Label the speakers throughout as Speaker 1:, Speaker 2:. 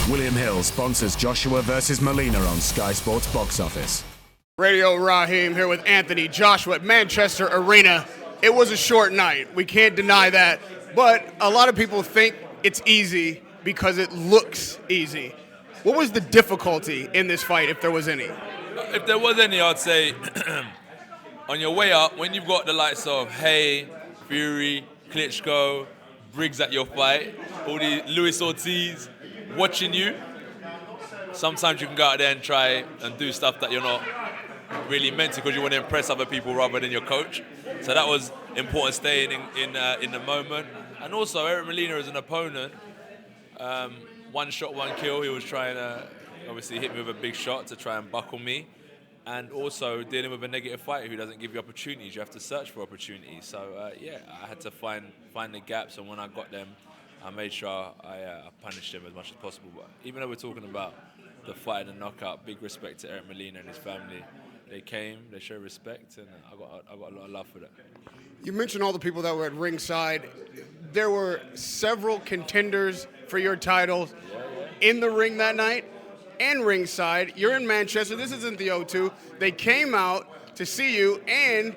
Speaker 1: William Hill sponsors Joshua versus Molina on Sky Sports Box Office.
Speaker 2: Radio Raheem here with Anthony Joshua at Manchester Arena. It was a short night. We can't deny that. But a lot of people think it's easy because it looks easy. What was the difficulty in this fight, if there was any?
Speaker 3: If there was any, I'd say on your way up, when you've got the likes of Hay, Fury, Klitschko, Briggs at your fight, all the Luis Ortiz watching you, sometimes you can go out there and try and do stuff that you're not really meant to because you want to impress other people rather than your coach. So that was important, staying in the moment. And also, Eric Molina as an opponent, one shot, one kill. He was trying to obviously hit me with a big shot to try and buckle me. And also dealing with a negative fighter who doesn't give you opportunities. You have to search for opportunities. So, I had to find the gaps. And when I got them, I made sure I punished him as much as possible. But even though we're talking about the fight and the knockout, big respect to Eric Molina and his family. They came, they showed respect, and I got a lot of love for that.
Speaker 2: You mentioned all the people that were at ringside. There were several contenders for your titles in the ring that night and ringside. You're in Manchester. This isn't the O2. They came out to see you and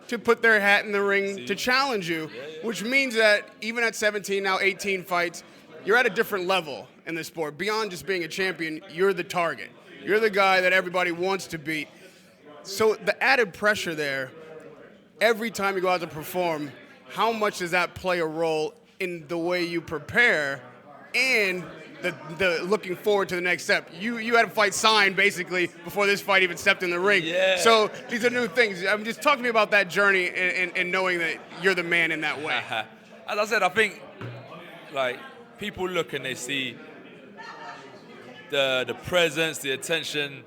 Speaker 2: to put their hat in the ring to challenge you, which means that even at 17, now 18 fights, you're at a different level in the sport. Beyond just being a champion, you're the target. You're the guy that everybody wants to beat. So the added pressure there, every time you go out to perform, how much does that play a role in the way you prepare and the looking forward to the next step? You had a fight signed basically before this fight even stepped in the ring.
Speaker 3: Yeah.
Speaker 2: So these are new things. Just talk to me about that journey and knowing that you're the man in that way.
Speaker 3: As I said, I think like people look and they see the presence, the attention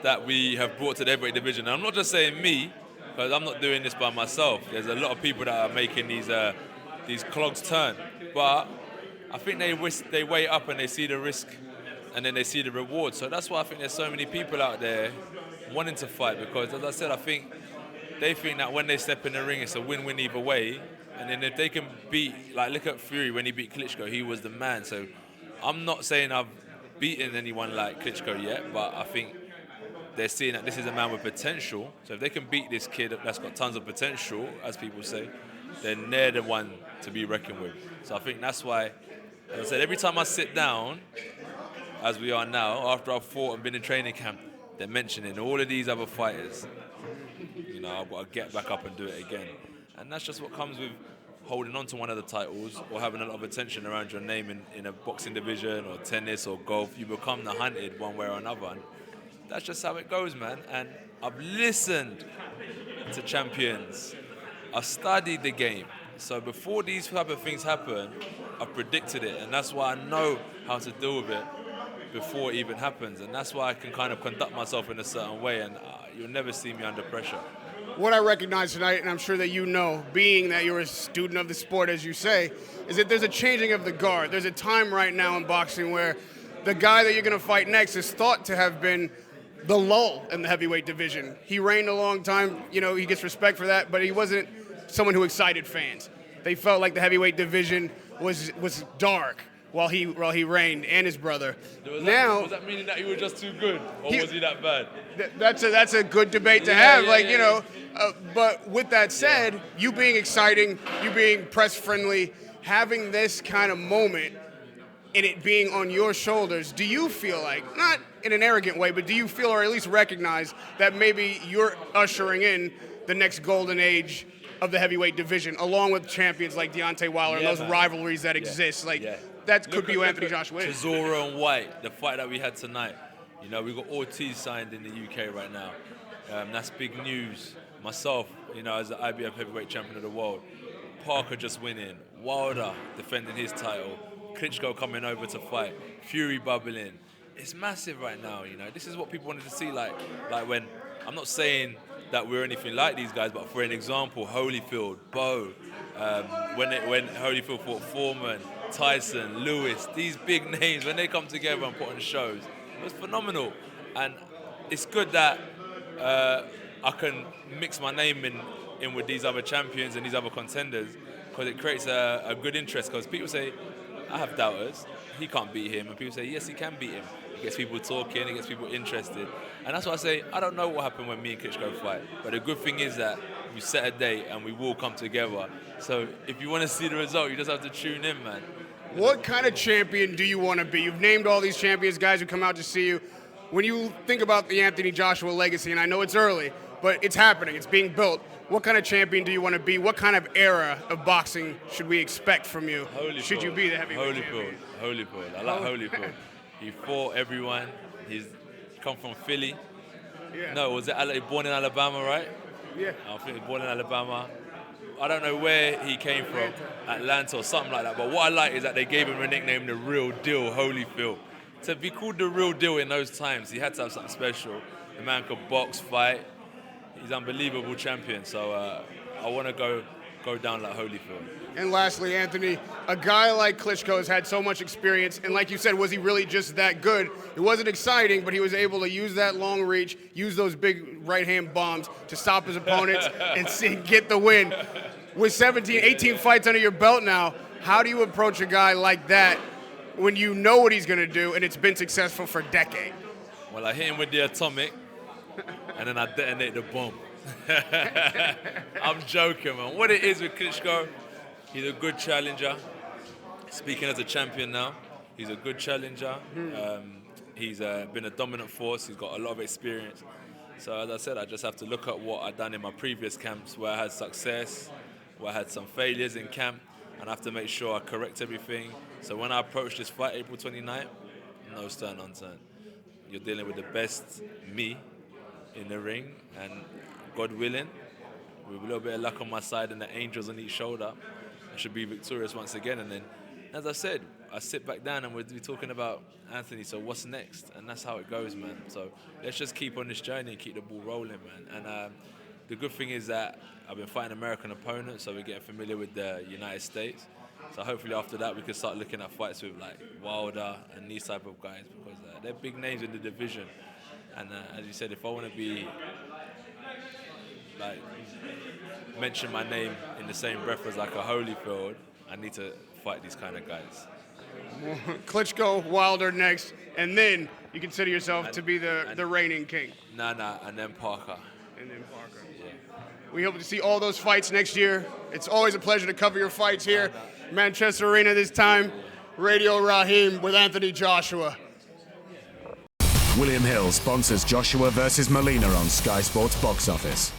Speaker 3: that we have brought to the heavyweight division. And I'm not just saying me, because I'm not doing this by myself. There's a lot of people that are making these clogs turn. But I think they weigh up and they see the risk and then they see the reward. So that's why I think there's so many people out there wanting to fight, because as I said, I think they think that when they step in the ring, it's a win-win either way. And then if they can beat, like look at Fury when he beat Klitschko, he was the man. So I'm not saying I've beaten anyone like Klitschko yet, but I think they're seeing that this is a man with potential. So if they can beat this kid that's got tons of potential, as people say, then they're the one to be reckoned with. So I think that's why, as I said, every time I sit down, as we are now, after I've fought and been in training camp, they're mentioning all of these other fighters. You know, I've got to get back up and do it again. And that's just what comes with holding on to one of the titles or having a lot of attention around your name in a boxing division or tennis or golf. You become the hunted one way or another. And that's just how it goes, man. And I've listened to champions. I've studied the game. So before these type of things happen, I've predicted it. And that's why I know how to deal with it before it even happens. And that's why I can kind of conduct myself in a certain way. And you'll never see me under pressure.
Speaker 2: What I recognize tonight, and I'm sure that you know, being that you're a student of the sport, as you say, is that there's a changing of the guard. There's a time right now in boxing where the guy that you're going to fight next is thought to have been the lull in the heavyweight division. He reigned a long time. You know, he gets respect for that, but he wasn't someone who excited fans. They felt like the heavyweight division was dark while he reigned, and his brother.
Speaker 3: Was that meaning that he was just too good, or was he that bad?
Speaker 2: That's a good debate to have. You know, but with that said, you being exciting, you being press friendly, having this kind of moment, and it being on your shoulders, do you feel like, not in an arrogant way, but do you feel or at least recognize that maybe you're ushering in the next golden age of the heavyweight division, along with champions like Deontay Wilder and those rivalries that exist? That could be who Anthony Joshua is.
Speaker 3: Chisora and White, the fight that we had tonight. You know, we got Ortiz signed in the UK right now. That's big news. Myself, you know, as the IBF heavyweight champion of the world. Parker just winning. Wilder defending his title. Klitschko coming over to fight. Fury bubbling. It's massive right now, you know. This is what people wanted to see, like when, I'm not saying that we're anything like these guys, but for an example, Holyfield, Bo, when Holyfield fought Foreman, Tyson, Lewis, these big names, when they come together and put on shows, it was phenomenal. And it's good that I can mix my name in with these other champions and these other contenders, because it creates a good interest. Because people say, I have doubters, he can't beat him, and people say, yes, he can beat him. It gets people talking, it gets people interested. And that's why I say, I don't know what happened when me and Klitschko fight, but the good thing is that we set a date and we will come together. So if you want to see the result, you just have to tune in, man.
Speaker 2: What kind of champion do you want to be? You've named all these champions, guys who come out to see you. When you think about the Anthony Joshua legacy, and I know it's early, but it's happening, it's being built, what kind of champion do you want to be? What kind of era of boxing should we expect from you? Should you be the heavyweight champion?
Speaker 3: Holyfield. I like Holyfield. He fought everyone. He's come from Philly.
Speaker 2: Yeah.
Speaker 3: No, was it born in Alabama, right?
Speaker 2: Yeah.
Speaker 3: I think he was born in Alabama. I don't know where he came from, Atlanta or something like that. But what I like is that they gave him a nickname, the Real Deal, Holyfield. To be called the Real Deal in those times, he had to have something special. The man could box, fight. He's an unbelievable champion. So I want to go down like Holyfield.
Speaker 2: And lastly, Anthony, a guy like Klitschko has had so much experience, and like you said, was he really just that good? It wasn't exciting, but he was able to use that long reach, use those big right-hand bombs to stop his opponents and get the win. With 17, 18 fights under your belt now, how do you approach a guy like that when you know what he's going to do and it's been successful for decades?
Speaker 3: Well, I hit him with the atomic, and then I detonate the bomb. I'm joking, man. What it is with Klitschko, he's a good challenger. Speaking as a champion now, he's a good challenger. He's been a dominant force. He's got a lot of experience. So as I said, I just have to look at what I've done in my previous camps where I had success, where I had some failures in camp, and I have to make sure I correct everything. So when I approach this fight, April 29th, no stone unturned. You're dealing with the best me in the ring, and God willing, with a little bit of luck on my side and the angels on each shoulder, I should be victorious once again. And then, as I said, I sit back down and we're talking about Anthony, so what's next? And that's how it goes, man. So let's just keep on this journey and keep the ball rolling, man. And the good thing is that I've been fighting American opponents, so we're getting familiar with the United States. So hopefully after that we can start looking at fights with like Wilder and these type of guys, because they're big names in the division. And as you said, if I want to be like mention my name in the same breath as like a Holyfield, I need to fight these kind of guys.
Speaker 2: Klitschko, Wilder next, and then you consider yourself to be the reigning king.
Speaker 3: Nah, and then Parker.
Speaker 2: And then Parker.
Speaker 3: Yeah.
Speaker 2: We hope to see all those fights next year. It's always a pleasure to cover your fights here. Manchester Arena this time. Radio Raheem with Anthony Joshua.
Speaker 1: William Hill sponsors Joshua versus Molina on Sky Sports Box Office.